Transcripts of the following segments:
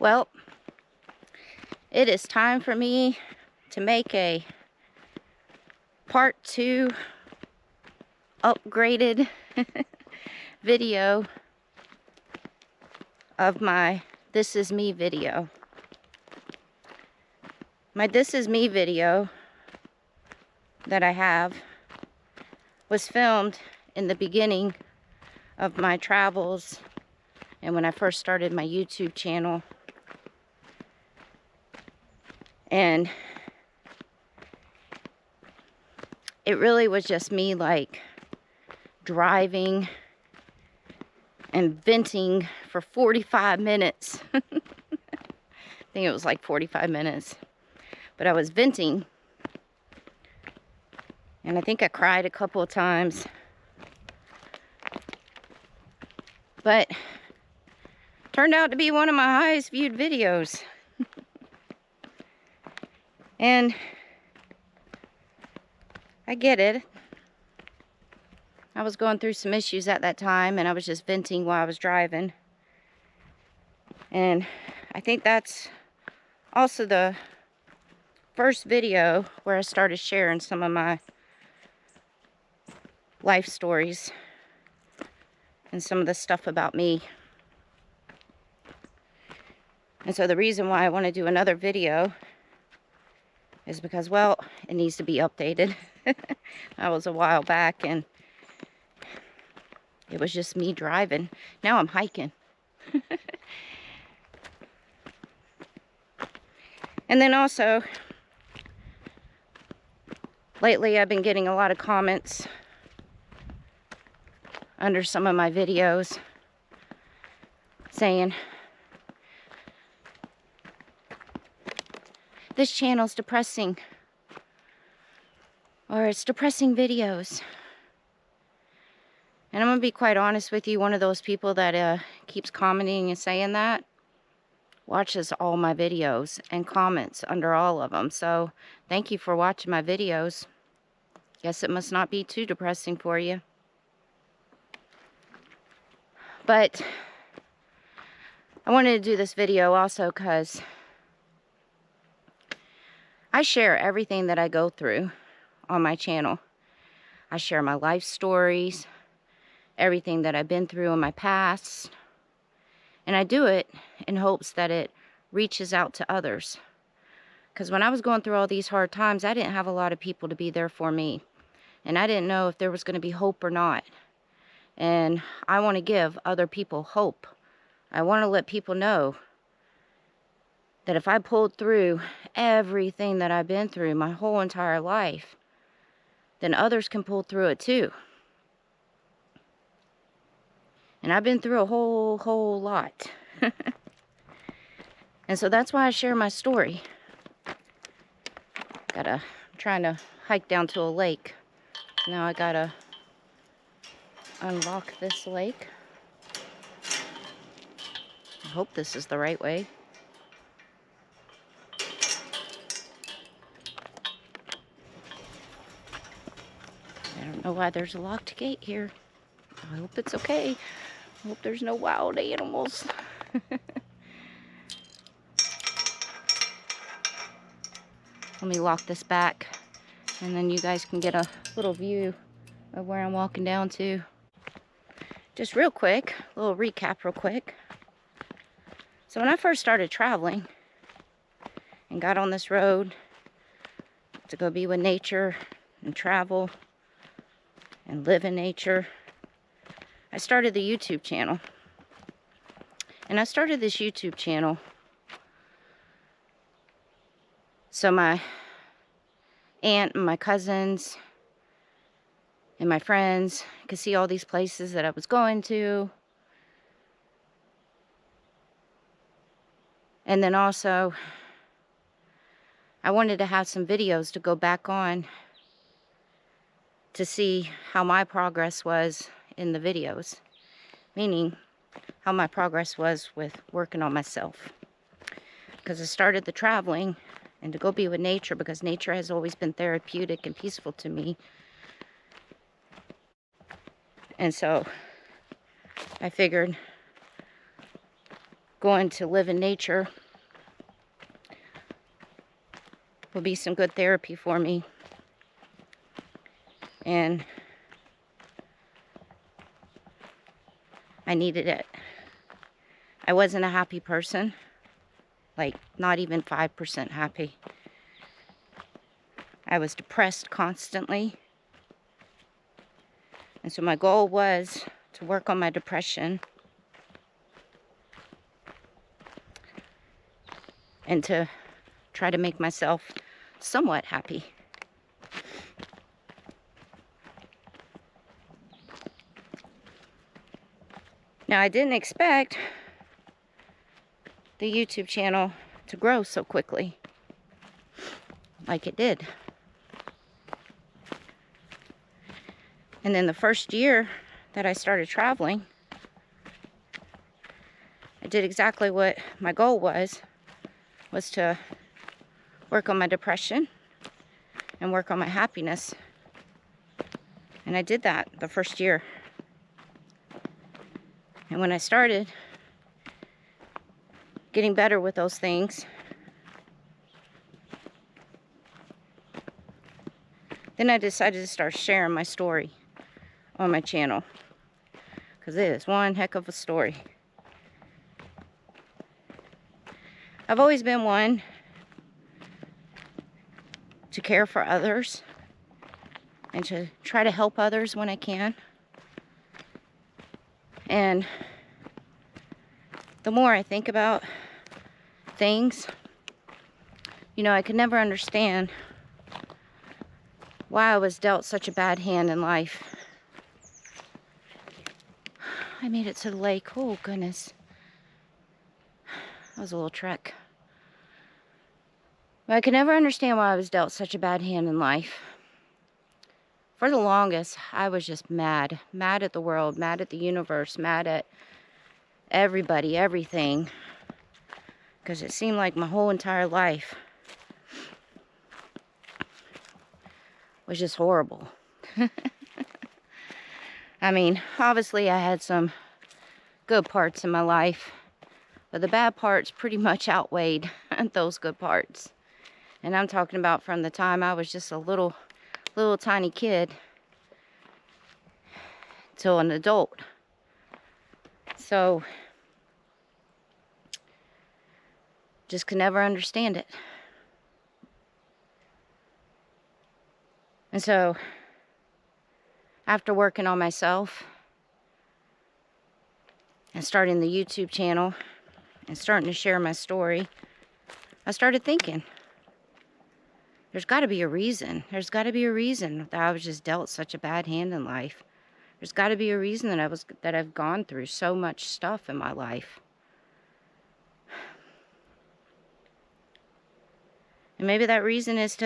Well, it is time for me to make a part 2 upgraded video of my This Is Me video. My This Is Me video that I have was filmed in the beginning of my travels and when I first started my YouTube channel. And it really was just me like driving and venting for 45 minutes. I think it was like 45 minutes. But I was venting. And I think I cried a couple of times. But turned out to be one of my highest viewed videos. And I get it. I was going through some issues at that time, and I was just venting while I was driving. And I think that's also the first video where I started sharing some of my life stories and some of the stuff about me. And so the reason why I want to do another video is because, well, it needs to be updated. That was a while back, and it was just me driving. Now I'm hiking. And then also, lately I've been getting a lot of comments under some of my videos saying, this channel's depressing, or it's depressing videos. And I'm gonna be quite honest with you, one of those people that keeps commenting and saying that watches all my videos and comments under all of them. So thank you for watching my videos. Guess it must not be too depressing for you. But I wanted to do this video also because I share everything that I go through on my channel. I share my life stories, everything that I've been through in my past. And I do it in hopes that it reaches out to others. Because when I was going through all these hard times, I didn't have a lot of people to be there for me. And I didn't know if there was going to be hope or not. And I want to give other people hope. I want to let people know that if I pulled through everything that I've been through my whole entire life, then others can pull through it too. And I've been through a whole lot. And so that's why I share my story. I'm trying to hike down to a lake. Now I gotta unlock this lake. I hope this is the right way. I don't know why there's a locked gate here. I hope it's okay. I hope there's no wild animals. Let me lock this back, and then you guys can get a little view of where I'm walking down to. Just real quick, a little recap real quick. So when I first started traveling and got on this road to go be with nature and travel and live in nature, I started the YouTube channel. And I started this YouTube channel so my aunt and my cousins and my friends could see all these places that I was going to. And then also, I wanted to have some videos to go back on to see how my progress was in the videos. Meaning, how my progress was with working on myself. Because I started the traveling and to go be with nature, because nature has always been therapeutic and peaceful to me. And so I figured going to live in nature will be some good therapy for me. And I needed it. I wasn't a happy person. Like, not even 5% happy. I was depressed constantly. And so my goal was to work on my depression and to try to make myself somewhat happy. Now, I didn't expect the YouTube channel to grow so quickly like it did. And then the first year that I started traveling, I did exactly what my goal was to work on my depression and work on my happiness. And I did that the first year. And when I started getting better with those things, then I decided to start sharing my story on my channel, because it is one heck of a story. I've always been one to care for others and to try to help others when I can. And the more I think about things, you know, I could never understand why I was dealt such a bad hand in life. I made it to the lake. Oh, goodness. That was a little trek. But I could never understand why I was dealt such a bad hand in life. For the longest, I was just mad. Mad at the world, mad at the universe, mad at everybody, everything. Because it seemed like my whole entire life was just horrible. I mean, obviously I had some good parts in my life, but the bad parts pretty much outweighed those good parts. And I'm talking about from the time I was just a little tiny kid till an adult. So, just could never understand it. And so, after working on myself and starting the YouTube channel and starting to share my story, I started thinking, there's got to be a reason. There's got to be a reason that I was just dealt such a bad hand in life. There's got to be a reason that I've gone through so much stuff in my life. And maybe that reason is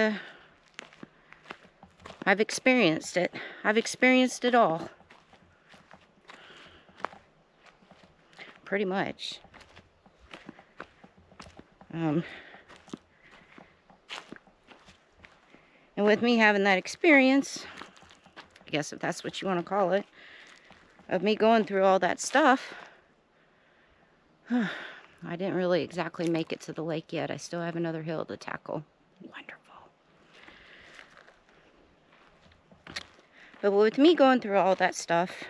I've experienced it. I've experienced it all. Pretty much. And with me having that experience, I guess if that's what you want to call it, of me going through all that stuff, I didn't really exactly make it to the lake yet. I still have another hill to tackle. Wonderful. But with me going through all that stuff,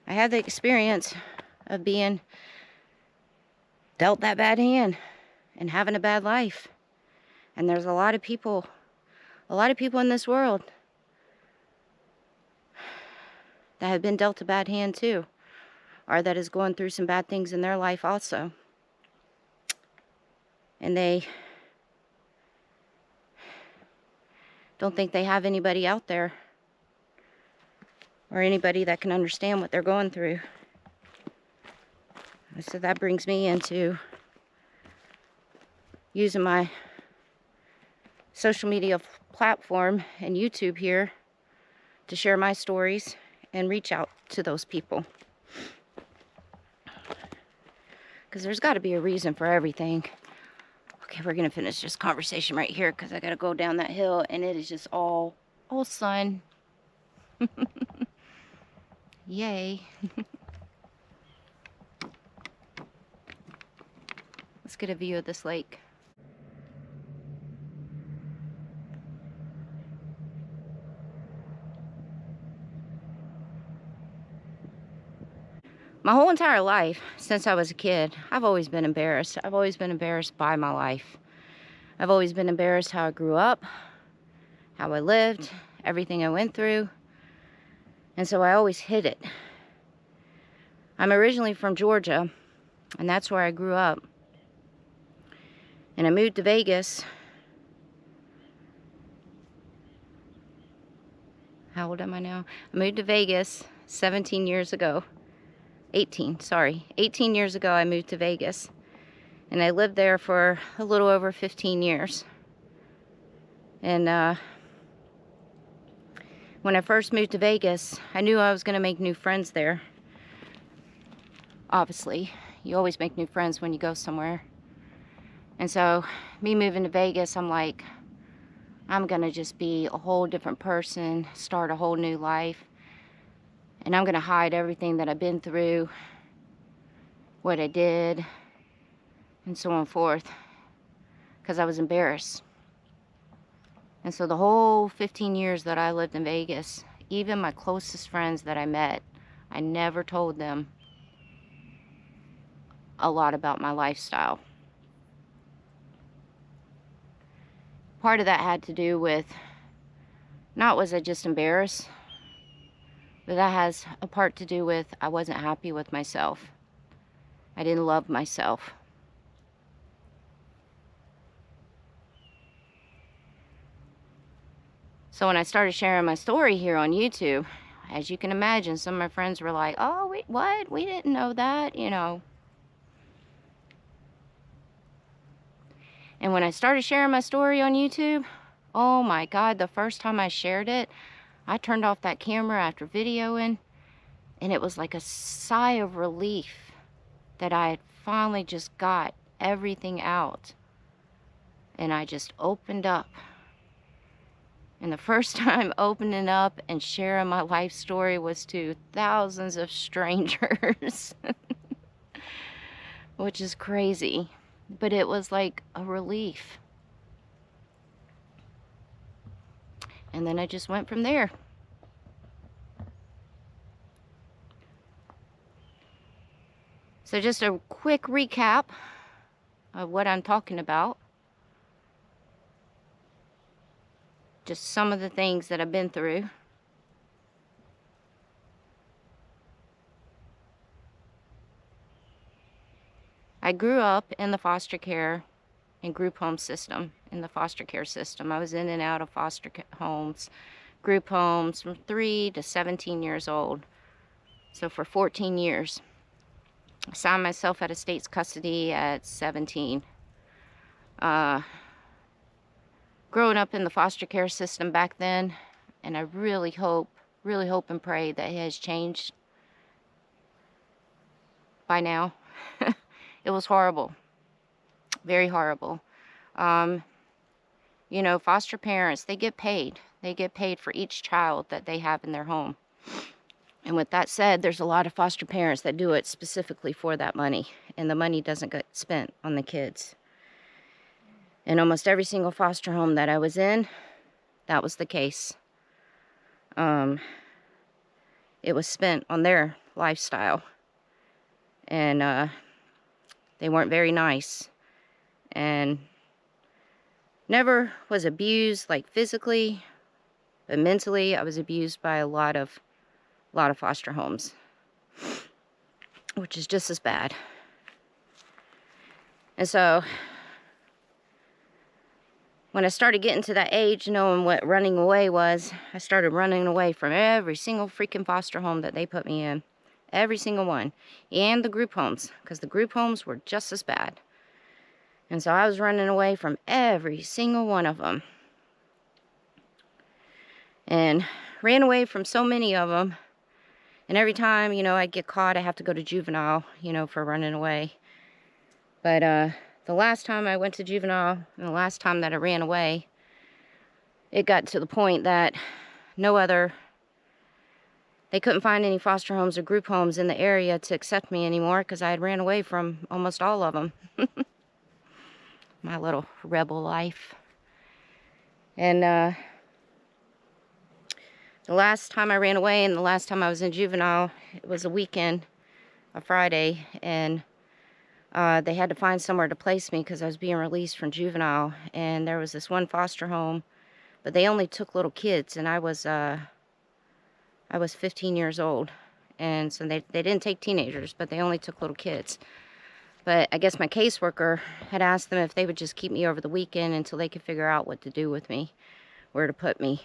I had the experience of being dealt that bad hand and having a bad life. And there's a lot of people in this world that have been dealt a bad hand too, or that is going through some bad things in their life also. And they don't think they have anybody out there or anybody that can understand what they're going through. So that brings me into using my social media platform and YouTube here to share my stories and reach out to those people. Because there's got to be a reason for everything. Okay, we're going to finish this conversation right here because I got to go down that hill and it is just all Oh, sun. Yay. Let's get a view of this lake. My whole entire life, since I was a kid, I've always been embarrassed. I've always been embarrassed by my life. I've always been embarrassed how I grew up, how I lived, everything I went through. And so I always hid it. I'm originally from Georgia, and that's where I grew up. And I moved to Vegas. How old am I now? I moved to Vegas 17 years ago. 18 years ago I moved to Vegas. And I lived there for a little over 15 years. And when I first moved to Vegas, I knew I was going to make new friends there. Obviously, you always make new friends when you go somewhere. And so, me moving to Vegas, I'm like, I'm going to just be a whole different person, start a whole new life. And I'm going to hide everything that I've been through, what I did, and so on and forth, because I was embarrassed. And so the whole 15 years that I lived in Vegas, even my closest friends that I met, I never told them a lot about my lifestyle. Part of that had to do with, not was I just embarrassed, but that has a part to do with I wasn't happy with myself. I didn't love myself. So when I started sharing my story here on YouTube, as you can imagine, some of my friends were like, oh, wait, what? We didn't know that, you know. And when I started sharing my story on YouTube, oh my God, the first time I shared it, I turned off that camera after videoing, and it was like a sigh of relief that I had finally just got everything out. And I just opened up. And the first time opening up and sharing my life story was to thousands of strangers, which is crazy, but it was like a relief. And then I just went from there. So just a quick recap of what I'm talking about. Just some of the things that I've been through. I grew up in the foster care and group home system, in the foster care system. I was in and out of foster homes, group homes from 3 to 17 years old. So for 14 years. I signed myself out of state's custody at 17. Growing up in the foster care system back then, and I really hope and pray that it has changed by now. It was horrible. Very horrible. You know, foster parents, they get paid. They get paid for each child that they have in their home. And with that said, there's a lot of foster parents that do it specifically for that money. And the money doesn't get spent on the kids. In almost every single foster home that I was in, that was the case. It was spent on their lifestyle. And they weren't very nice. And never was abused, like physically, but mentally I was abused by a lot of foster homes, which is just as bad. And so when I started getting to that age, knowing what running away was, I started running away from every single freaking foster home that they put me in. Every single one. And the group homes, because the group homes were just as bad. And so I was running away from every single one of them. And ran away from so many of them. And every time, you know, I'd get caught, I have to go to juvenile, you know, for running away. But the last time I went to juvenile, and the last time that I ran away, it got to the point that they couldn't find any foster homes or group homes in the area to accept me anymore because I had ran away from almost all of them. My little rebel life. And the last time I ran away and the last time I was in juvenile, it was a weekend, a Friday, and they had to find somewhere to place me because I was being released from juvenile. And there was this one foster home, but they only took little kids, and I was 15 years old. And so they didn't take teenagers, but they only took little kids. But I guess my caseworker had asked them if they would just keep me over the weekend until they could figure out what to do with me, where to put me.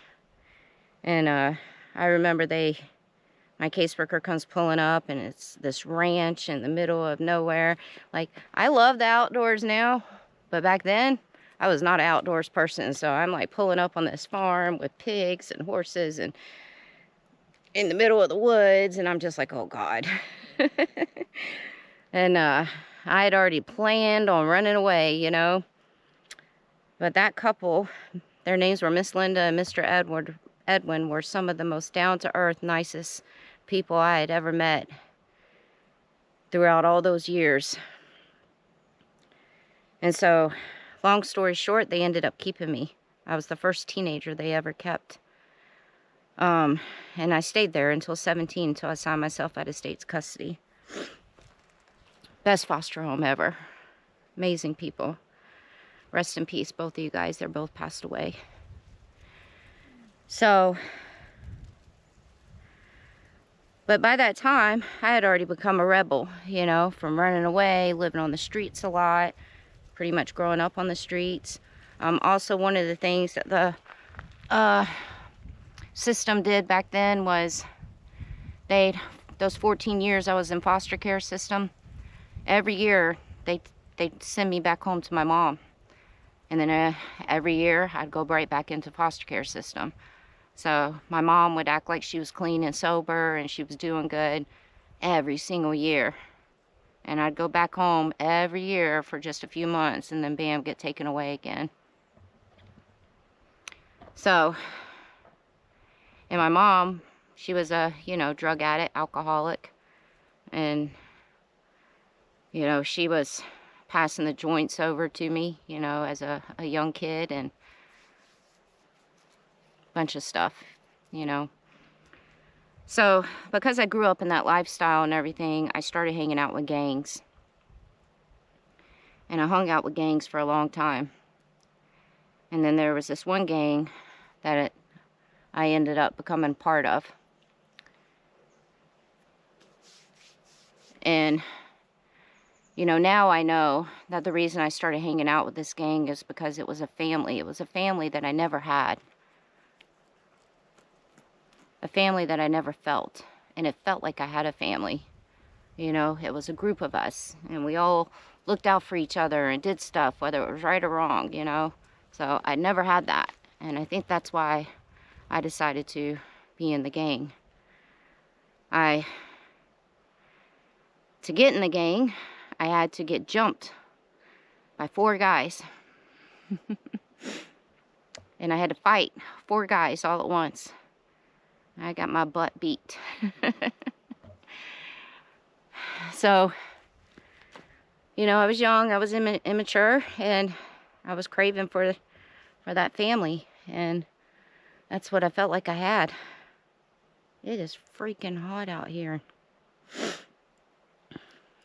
And I remember my caseworker comes pulling up, and it's this ranch in the middle of nowhere. Like, I love the outdoors now, but back then, I was not an outdoors person. So I'm like pulling up on this farm with pigs and horses and in the middle of the woods, and I'm just like, oh God. And I had already planned on running away, you know. But that couple, their names were Miss Linda and Mr. Edwin, were some of the most down-to-earth, nicest people I had ever met throughout all those years. And so, long story short, they ended up keeping me. I was the first teenager they ever kept. And I stayed there until 17, until I signed myself out of state's custody. Best foster home ever. Amazing people. Rest in peace, both of you guys. They're both passed away. So, but by that time, I had already become a rebel, you know, from running away, living on the streets a lot, pretty much growing up on the streets. Also, one of the things that the system did back then was those 14 years I was in foster care system, every year they'd send me back home to my mom. And then every year I'd go right back into foster care system. So my mom would act like she was clean and sober and she was doing good every single year. And I'd go back home every year for just a few months and then bam, get taken away again. So, and my mom, she was a, you know, drug addict, alcoholic. And, you know, she was passing the joints over to me, you know, as a young kid, and a bunch of stuff, you know. So, because I grew up in that lifestyle and everything, I started hanging out with gangs. And I hung out with gangs for a long time. And then there was this one gang that I ended up becoming part of. And, you know, now I know that the reason I started hanging out with this gang is because it was a family. It was a family that I never had. A family that I never felt. And it felt like I had a family. You know, it was a group of us. And we all looked out for each other and did stuff, whether it was right or wrong, you know. So I never had that. And I think that's why I decided to be in the gang. To get in the gang, I had to get jumped by 4 guys. And I had to fight 4 guys all at once. I got my butt beat. So, you know, I was young, I was immature, and I was craving for that family. And that's what I felt like I had. It is freaking hot out here.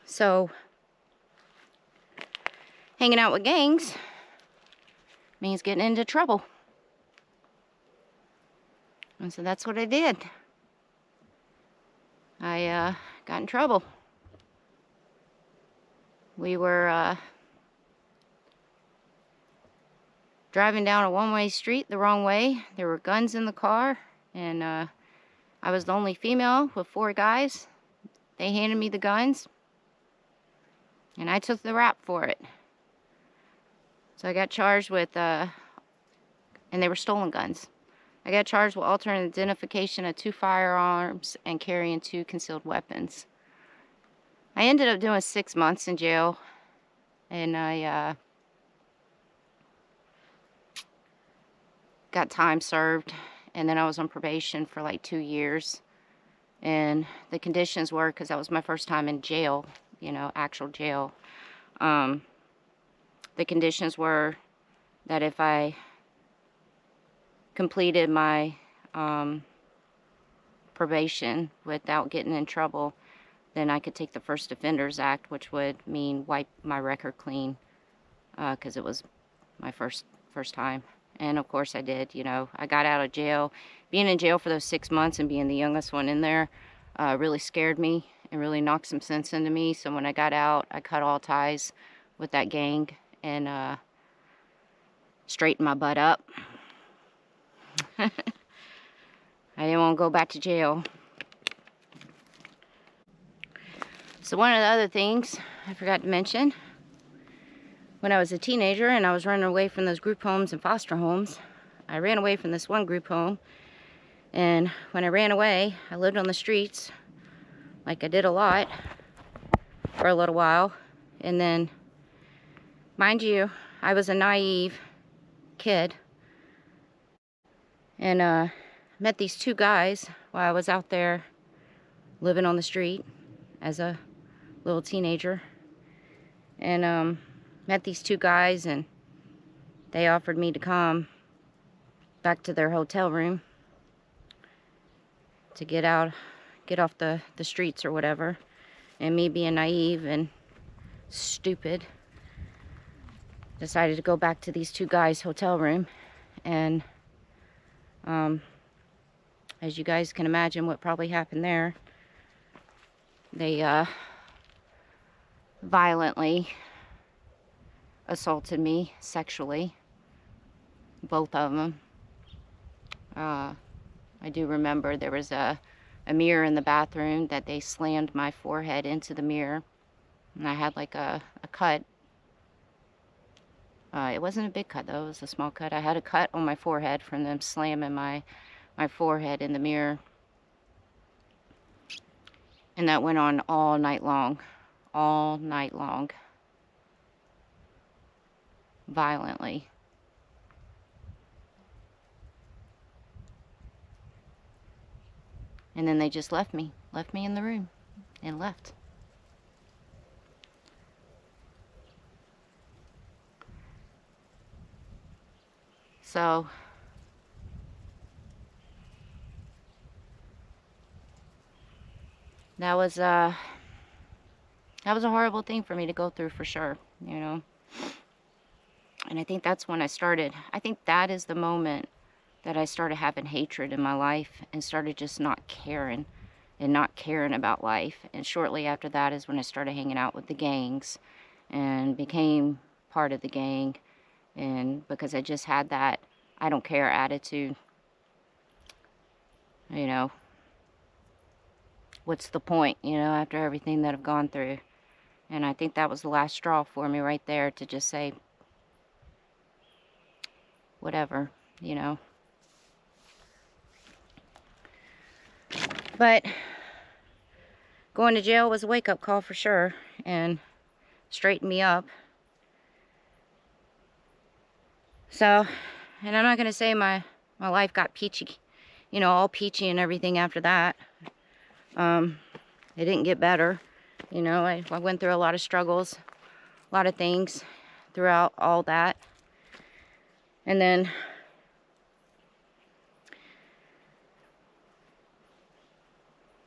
So, hanging out with gangs means getting into trouble. And so that's what I did. I got in trouble. We were driving down a one-way street the wrong way. There were guns in the car, and I was the only female with 4 guys. They handed me the guns, and I took the rap for it. So I got charged with, and they were stolen guns. I got charged with alternate identification of 2 firearms and carrying 2 concealed weapons. I ended up doing 6 months in jail, and I got time served, and then I was on probation for like 2 years. And the conditions were, because that was my first time in jail, you know, actual jail. The conditions were that if I completed my probation without getting in trouble, then I could take the First Offenders Act, which would mean wipe my record clean, because it was my first time. And of course I did. You know, I got out of jail. Being in jail for those 6 months and being the youngest one in there really scared me and really knocked some sense into me. So when I got out, I cut all ties with that gang and straightened my butt up. I didn't want to go back to jail. So one of the other things I forgot to mention, when I was a teenager and I was running away from those group homes and foster homes, I ran away from this one group home. And when I ran away, I lived on the streets, like I did a lot, for a little while. And then, mind you, I was a naive kid. And met these 2 guys while I was out there living on the street as a little teenager. And met these 2 guys, and they offered me to come back to their hotel room to get off the streets or whatever. And me being naive and stupid, decided to go back to these 2 guys' hotel room. And as you guys can imagine what probably happened there, they violently assaulted me sexually, both of them. I do remember there was a mirror in the bathroom that they slammed my forehead into the mirror, and I had like a cut. It wasn't a big cut though, it was a small cut. I had a cut on my forehead from them slamming my forehead in the mirror. And that went on all night long. All night long. Violently. And then they just left me in the room and left. So that was a horrible thing for me to go through, for sure, you know. And I think that's when I think that is the moment that I started having hatred in my life and started just not caring about life. And shortly after that is when I started hanging out with the gangs and became part of the gang. And because I just had that I don't care attitude, you know, what's the point, you know, after everything that I've gone through. And I think that was the last straw for me right there, to just say, whatever, you know. But going to jail was a wake-up call for sure, and straightened me up. So, and I'm not going to say my life got peachy, you know, all peachy and everything after that. It didn't get better. You know, I went through a lot of struggles, a lot of things throughout all that. And then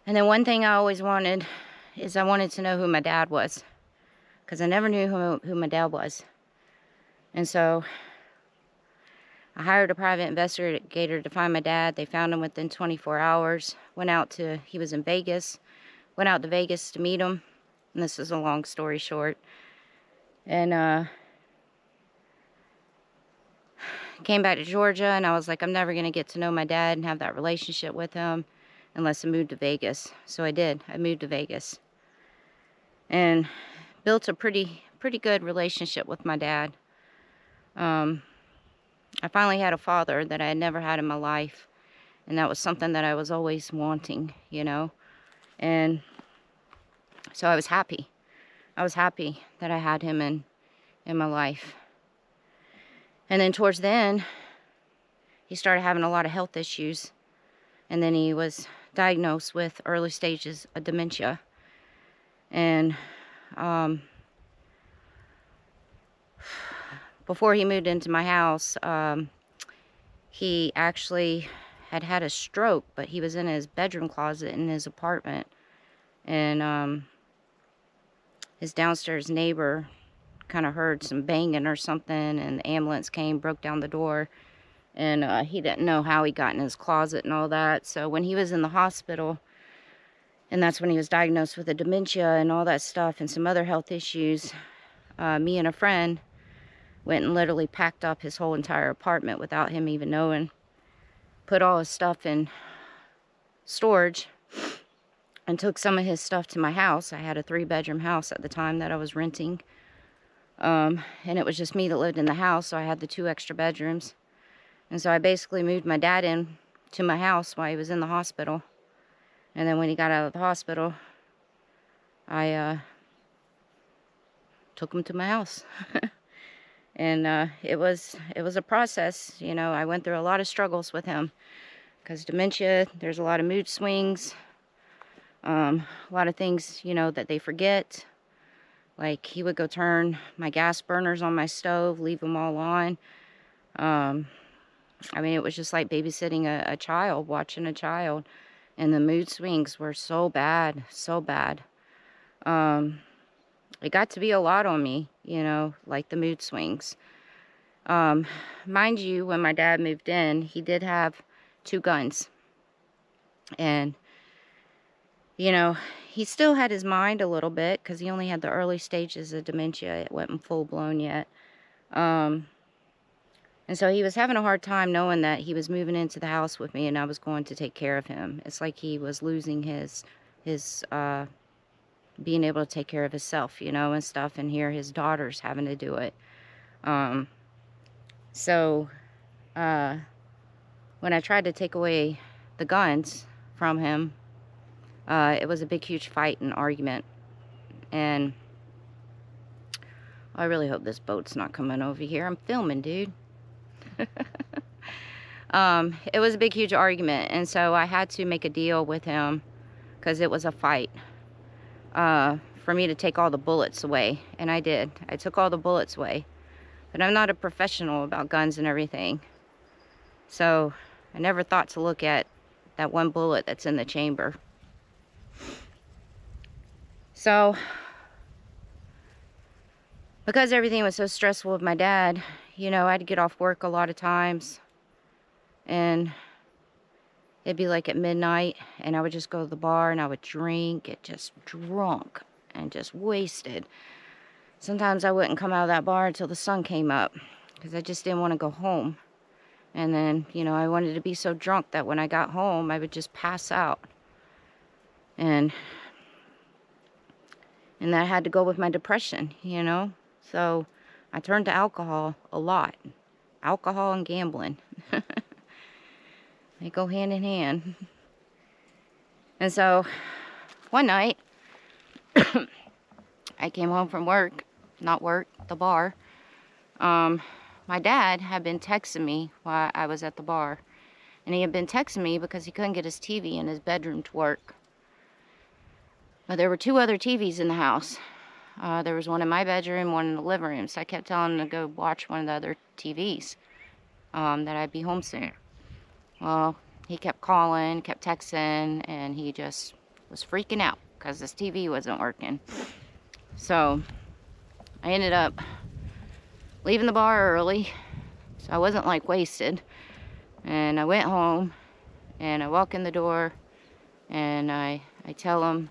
one thing I always wanted is I wanted to know who my dad was, because I never knew who my dad was. And so I hired a private investigator to find my dad. They found him within 24 hours. He was in Vegas. Went out to Vegas to meet him. And this is a long story short. And came back to Georgia, and I was like, I'm never going to get to know my dad and have that relationship with him unless I moved to Vegas. So I did. I moved to Vegas. And built a pretty good relationship with my dad. I finally had a father that I had never had in my life. And that was something that I was always wanting, you know. And so I was happy. I was happy that I had him in my life. And then towards the end, he started having a lot of health issues. And then he was diagnosed with early stages of dementia. And before he moved into my house, he actually had a stroke, but he was in his bedroom closet in his apartment. And his downstairs neighbor kind of heard some banging or something, and the ambulance came, broke down the door, and he didn't know how he got in his closet and all that. So when he was in the hospital, and that's when he was diagnosed with a dementia and all that stuff and some other health issues, me and a friend went and literally packed up his whole entire apartment without him even knowing, put all his stuff in storage, and took some of his stuff to my house. I had a 3-bedroom house at the time that I was renting. And it was just me that lived in the house, so I had the 2 extra bedrooms. And so I basically moved my dad in to my house while he was in the hospital. And then when he got out of the hospital, I took him to my house. And it was a process. You know, I went through a lot of struggles with him. Because dementia, there's a lot of mood swings. A lot of things, you know, that they forget. Like, he would go turn my gas burners on my stove, leave them all on. I mean, it was just like babysitting a child, watching a child. And the mood swings were so bad, so bad. It got to be a lot on me, you know, like the mood swings. Mind you, when my dad moved in, he did have 2 guns. And, you know, he still had his mind a little bit because he only had the early stages of dementia. It wasn't full-blown yet. And so he was having a hard time knowing that he was moving into the house with me and I was going to take care of him. It's like he was losing his being able to take care of himself, you know, and stuff, and here his daughter's having to do it. So when I tried to take away the guns from him, it was a big, huge fight and argument. And I really hope this boat's not coming over here. I'm filming, dude. It was a big, huge argument. And so I had to make a deal with him because it was a fight for me to take all the bullets away. And I did. I took all the bullets away. But I'm not a professional about guns and everything. So I never thought to look at that one bullet that's in the chamber. So, because everything was so stressful with my dad, you know, I had to get off work a lot of times. And it'd be like at midnight, and I would just go to the bar and I would drink, get just drunk and just wasted. Sometimes I wouldn't come out of that bar until the sun came up because I just didn't want to go home. And then, you know, I wanted to be so drunk that when I got home, I would just pass out. And that had to go with my depression, you know. So I turned to alcohol a lot. Alcohol and gambling. They go hand in hand. And so one night, I came home from work. Not work, the bar. My dad had been texting me while I was at the bar. And he had been texting me because he couldn't get his TV in his bedroom to work. But there were 2 other TVs in the house. There was one in my bedroom, one in the living room. So I kept telling him to go watch one of the other TVs, that I'd be home soon. Well, he kept calling, kept texting, and he just was freaking out because his TV wasn't working. So I ended up leaving the bar early, so I wasn't like wasted. And I went home, and I walk in the door, and I tell him,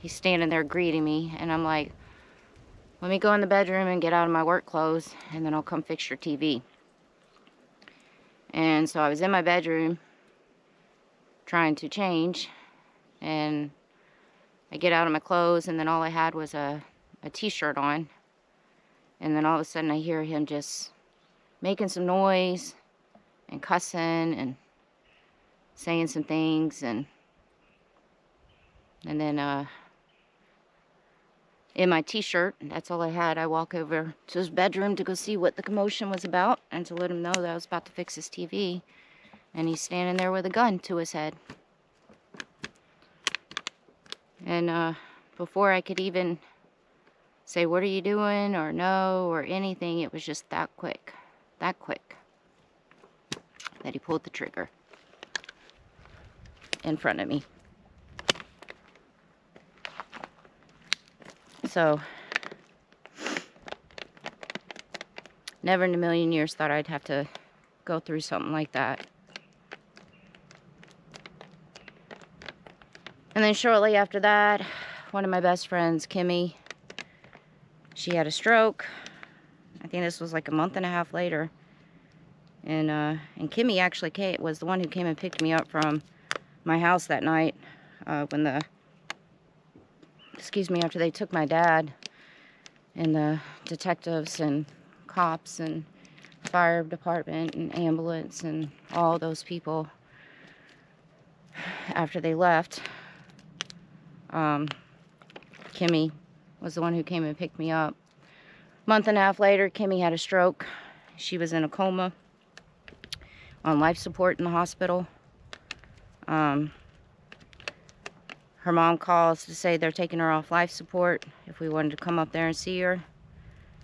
he's standing there greeting me, and I'm like, let me go in the bedroom and get out of my work clothes, and then I'll come fix your TV. And so I was in my bedroom trying to change, and I get out of my clothes, and then all I had was a t-shirt on. And then all of a sudden I hear him just making some noise and cussing and saying some things, and then in my t-shirt. That's all I had. I walk over to his bedroom to go see what the commotion was about and to let him know that I was about to fix his TV. And he's standing there with a gun to his head. And before I could even say, what are you doing, or no, or anything, it was just that quick, that he pulled the trigger in front of me. So, never in a million years thought I'd have to go through something like that. And then shortly after that, one of my best friends, Kimmy, she had a stroke. I think this was like a month and a half later. And Kimmy actually was the one who came and picked me up from my house that night when after they took my dad, and the detectives and cops and fire department and ambulance and all those people, after they left, Kimmy was the one who came and picked me up. Month and a half later, Kimmy had a stroke. She was in a coma, on life support in the hospital. Her mom calls to say they're taking her off life support, if we wanted to come up there and see her.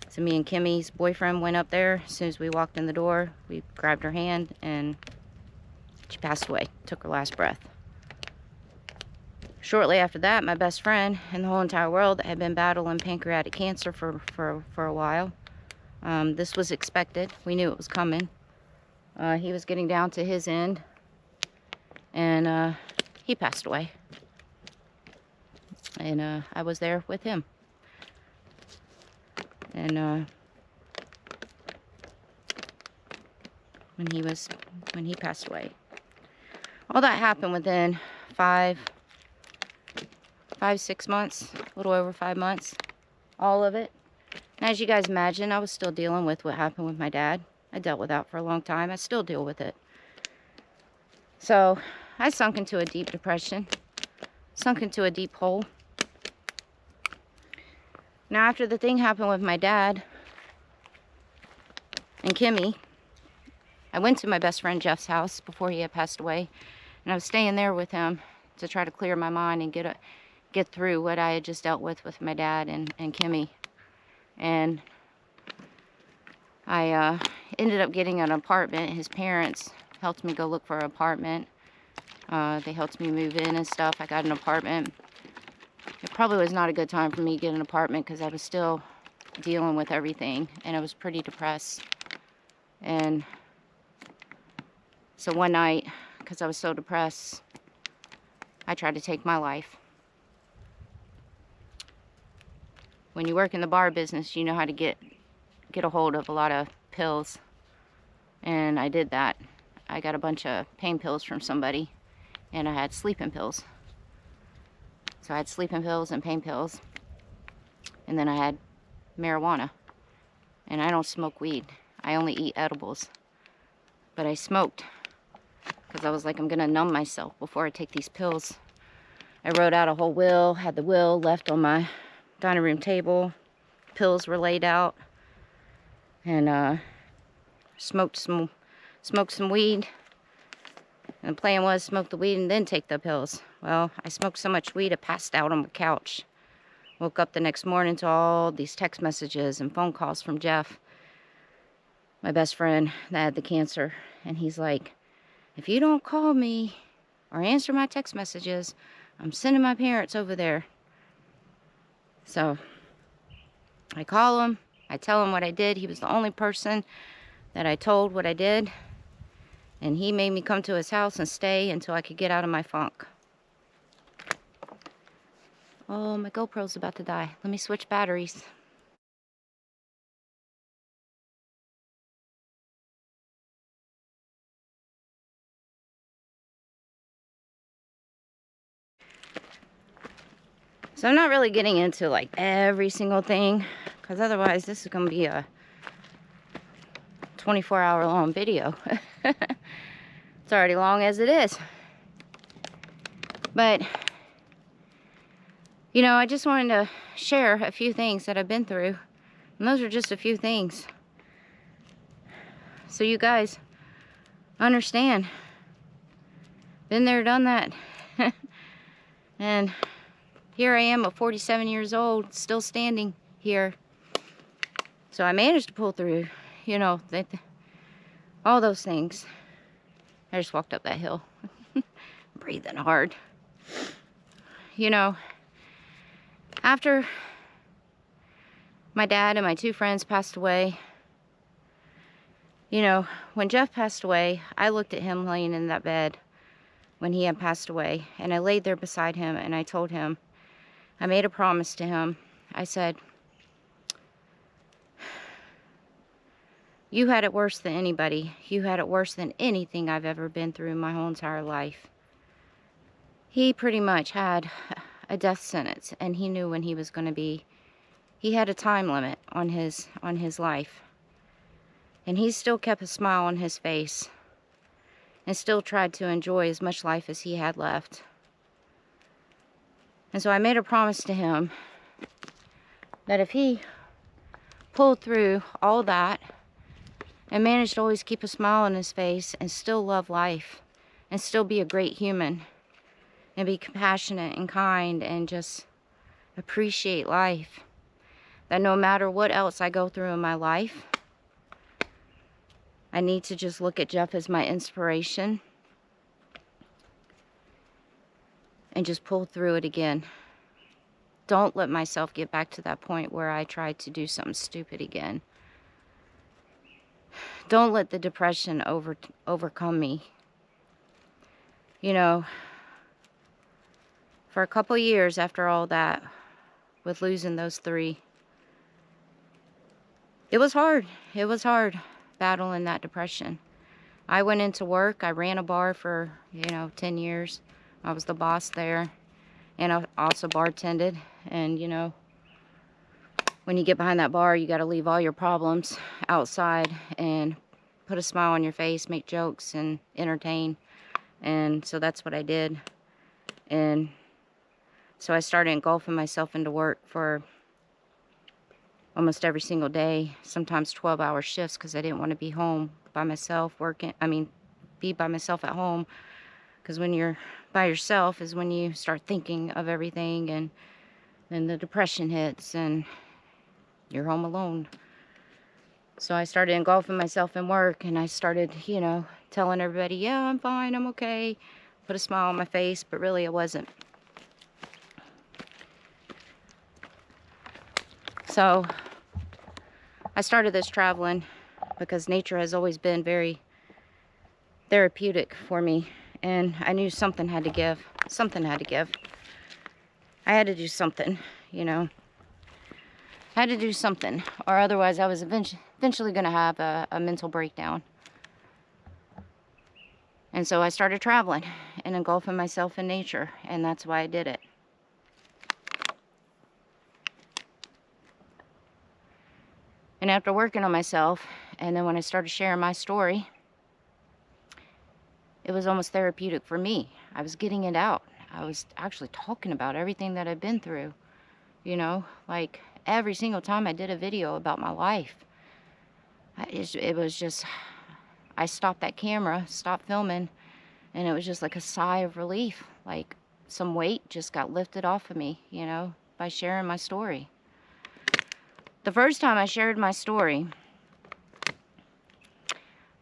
So me and Kimmy's boyfriend went up there. As soon as we walked in the door, we grabbed her hand, and she passed away, took her last breath. Shortly after that, my best friend in the whole entire world had been battling pancreatic cancer for a while. This was expected. We knew it was coming. He was getting down to his end, and he passed away. And I was there with him. And when he passed away, all that happened within 6 months, a little over 5 months, all of it. And as you guys imagine, I was still dealing with what happened with my dad. I dealt with that for a long time. I still deal with it. So I sunk into a deep depression, sunk into a deep hole. Now, after the thing happened with my dad and Kimmy, I went to my best friend Jeff's house before he had passed away, and I was staying there with him to try to clear my mind and get through what I had just dealt with my dad and Kimmy. And I ended up getting an apartment. His parents helped me go look for an apartment. They helped me move in and stuff. I got an apartment. It probably was not a good time for me to get an apartment because I was still dealing with everything, and I was pretty depressed. And so one night, because I was so depressed, I tried to take my life. When you work in the bar business, you know how to get a hold of a lot of pills, and I did that. I got a bunch of pain pills from somebody, and I had sleeping pills. So I had sleeping pills and pain pills, and then I had marijuana. And I don't smoke weed. I only eat edibles. But I smoked because I was like, I'm gonna numb myself before I take these pills. I wrote out a whole will, had the will left on my dining room table. Pills were laid out, and smoked some weed. And the plan was smoke the weed and then take the pills. Well, I smoked so much weed I passed out on the couch. Woke up the next morning to all these text messages and phone calls from Jeff, my best friend that had the cancer. And he's like, if you don't call me or answer my text messages, I'm sending my parents over there. So I call him. I tell him what I did. He was the only person that I told what I did. And he made me come to his house and stay until I could get out of my funk. Oh, my GoPro's about to die. Let me switch batteries. So I'm not really getting into like every single thing, because otherwise this is going to be a 24-hour long video. It's already long as it is. But You know, I just wanted to share a few things that I've been through. And those are just a few things. So you guys understand. Been there, done that. And here I am at 47 years old, still standing here. So I managed to pull through, you know, all those things. I just walked up that hill, breathing hard. You know, after my dad and my two friends passed away, you know, when Jeff passed away, I looked at him laying in that bed when he had passed away, and I laid there beside him, and I told him, I made a promise to him. I said, you had it worse than anybody. You had it worse than anything I've ever been through in my whole entire life. He pretty much had a death sentence, and he knew when he was going to be. He had a time limit on his life. And he still kept a smile on his face and still tried to enjoy as much life as he had left. And so I made a promise to him that if he pulled through all that and managed to always keep a smile on his face and still love life and still be a great human and be compassionate and kind and just appreciate life, that no matter what else I go through in my life, I need to just look at Jeff as my inspiration and just pull through it again. Don't let myself get back to that point where I tried to do something stupid again. Don't let the depression overcome me. You know, for a couple years after all that, with losing those three, it was hard. It was hard battling that depression. I went into work. I ran a bar for, 10 years. I was the boss there. And I also bartended. And, when you get behind that bar, you got to leave all your problems outside and put a smile on your face, make jokes, and entertain. And so that's what I did. And so I started engulfing myself into work for almost every single day, sometimes 12-hour shifts, because I didn't want to be home by myself be by myself at home. Because when you're by yourself is when you start thinking of everything, and then the depression hits and you're home alone. So I started engulfing myself in work, and I started, telling everybody, yeah, I'm fine, I'm okay. Put a smile on my face, but really it wasn't. So I started this traveling because nature has always been very therapeutic for me, and I knew something had to give. Something had to give. I had to do something, I had to do something, or otherwise I was eventually going to have a mental breakdown. And so I started traveling and engulfing myself in nature, and that's why I did it. And after working on myself, and then when I started sharing my story, it was almost therapeutic for me. I was getting it out. I was actually talking about everything that I've been through. Like every single time I did a video about my life, it was just, I stopped that camera, stopped filming, and it was just like a sigh of relief. Like some weight just got lifted off of me, by sharing my story. The first time I shared my story,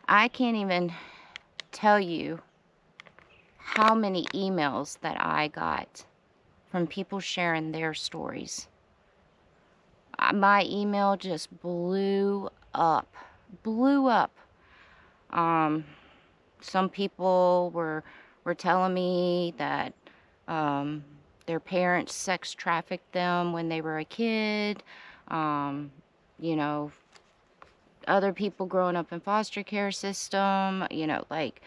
I can't even tell you how many emails that I got from people sharing their stories. My email just blew up. Some people were telling me that their parents sex trafficked them when they were a kid. Other people growing up in foster care system, like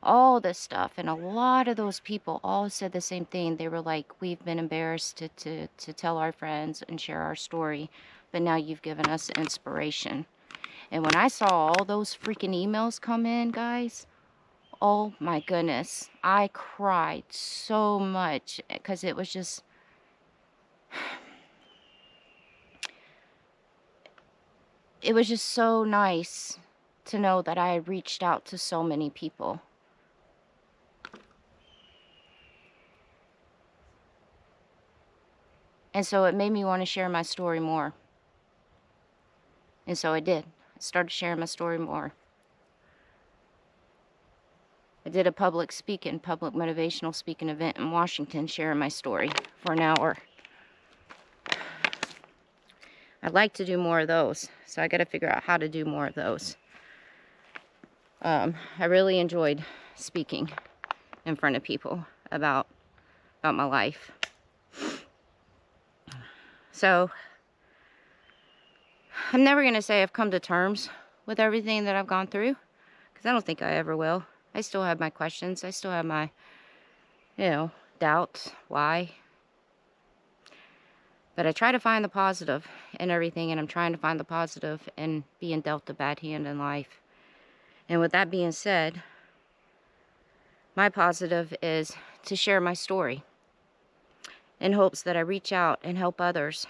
all this stuff. And a lot of those people all said the same thing. They were like, we've been embarrassed to tell our friends and share our story, but now you've given us inspiration. And when I saw all those freaking emails come in, guys, oh my goodness, I cried so much, because it was just, it was just so nice to know that I had reached out to so many people. And so it made me want to share my story more. And so I did. I started sharing my story more. I did a public motivational speaking event in Washington, sharing my story for an hour. I'd like to do more of those, so I got to figure out how to do more of those. I really enjoyed speaking in front of people about my life. So I'm never going to say I've come to terms with everything that I've gone through, because I don't think I ever will. I still have my questions. I still have my, doubts. Why? But I try to find the positive in everything, and I'm trying to find the positive in being dealt a bad hand in life. And with that being said, my positive is to share my story in hopes that I reach out and help others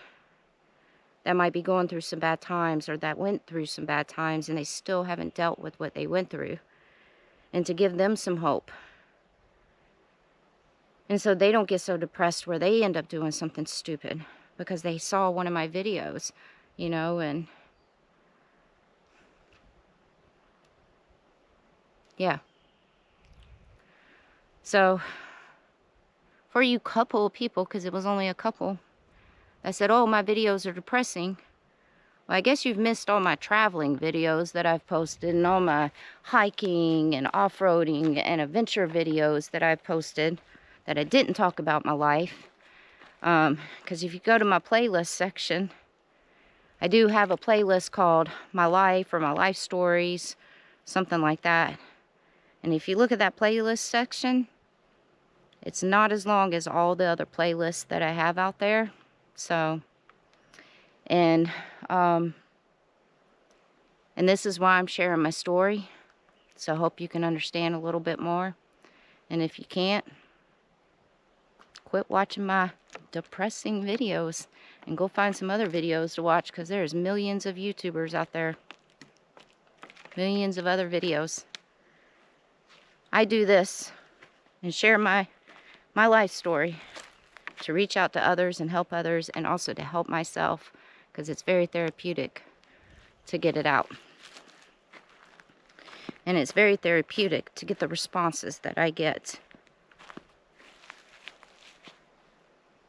that might be going through some bad times, or that went through some bad times and they still haven't dealt with what they went through, and to give them some hope. And so they don't get so depressed where they end up doing something stupid because they saw one of my videos, and yeah. So for you couple of people, because it was only a couple, that said, oh, my videos are depressing. Well, I guess you've missed all my traveling videos that I've posted, and all my hiking and off-roading and adventure videos that I've posted that I didn't talk about my life. Because if you go to my playlist section, I do have a playlist called My Life or My Life Stories, something like that. And if you look at that playlist section, it's not as long as all the other playlists that I have out there. So, and this is why I'm sharing my story. So I hope you can understand a little bit more. And if you can't, quit watching my depressing videos and go find some other videos to watch, because there's millions of YouTubers out there. Millions of other videos. I do this and share my life story to reach out to others and help others, and also to help myself, because it's very therapeutic to get it out. And it's very therapeutic to get the responses that I get.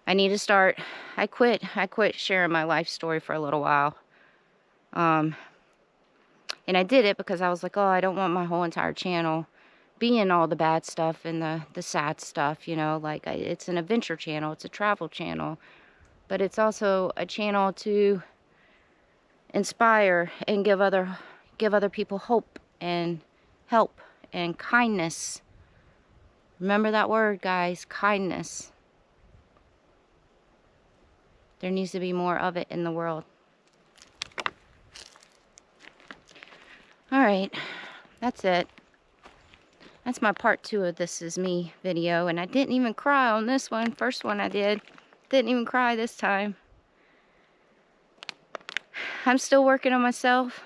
I need to start. I quit sharing my life story for a little while. And I did it because I was like, oh, I don't want my whole entire channel being all the bad stuff and the sad stuff, like it's an adventure channel, it's a travel channel, but it's also a channel to inspire and give other people hope and help and kindness. Remember that word, guys, kindness. There needs to be more of it in the world. All right, that's it. That's my part 2 of This Is Me video, and I didn't even cry on this one. First one I did. Didn't even cry this time. I'm still working on myself.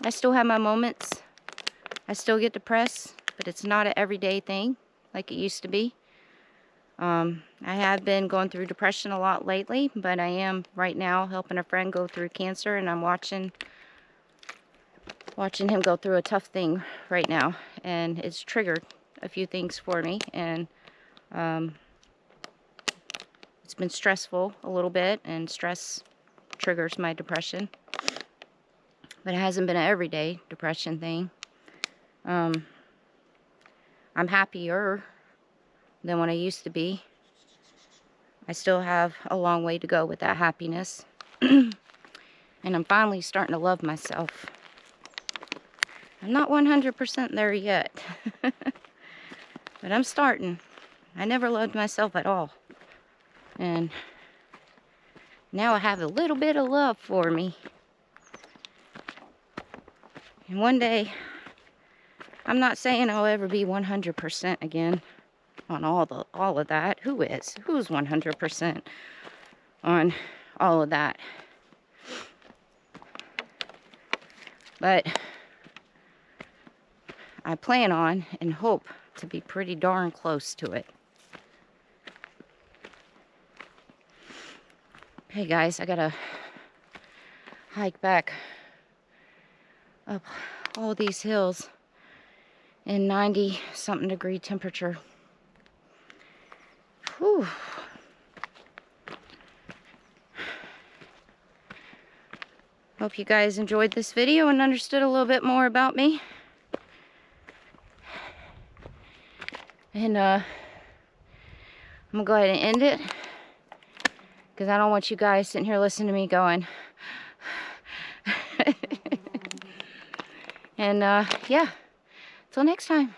I still have my moments. I still get depressed, but it's not an everyday thing like it used to be. I have been going through depression a lot lately, but I am right now helping a friend go through cancer, and I'm watching him go through a tough thing right now, and it's triggered a few things for me, and it's been stressful a little bit, and stress triggers my depression, but it hasn't been an everyday depression thing. I'm happier than when I used to be. I still have a long way to go with that happiness. And I'm finally starting to love myself. I'm not 100% there yet. But I'm starting. I never loved myself at all. And now I have a little bit of love for me. And one day, I'm not saying I'll ever be 100% again. on all of that. Who's 100% on all of that? But I plan on and hope to be pretty darn close to it. Okay guys, I gotta hike back up all these hills in 90-something degree temperature. Whew. Hope you guys enjoyed this video and understood a little bit more about me. And I'm gonna go ahead and end it, because I don't want you guys sitting here listening to me going. And yeah, till next time.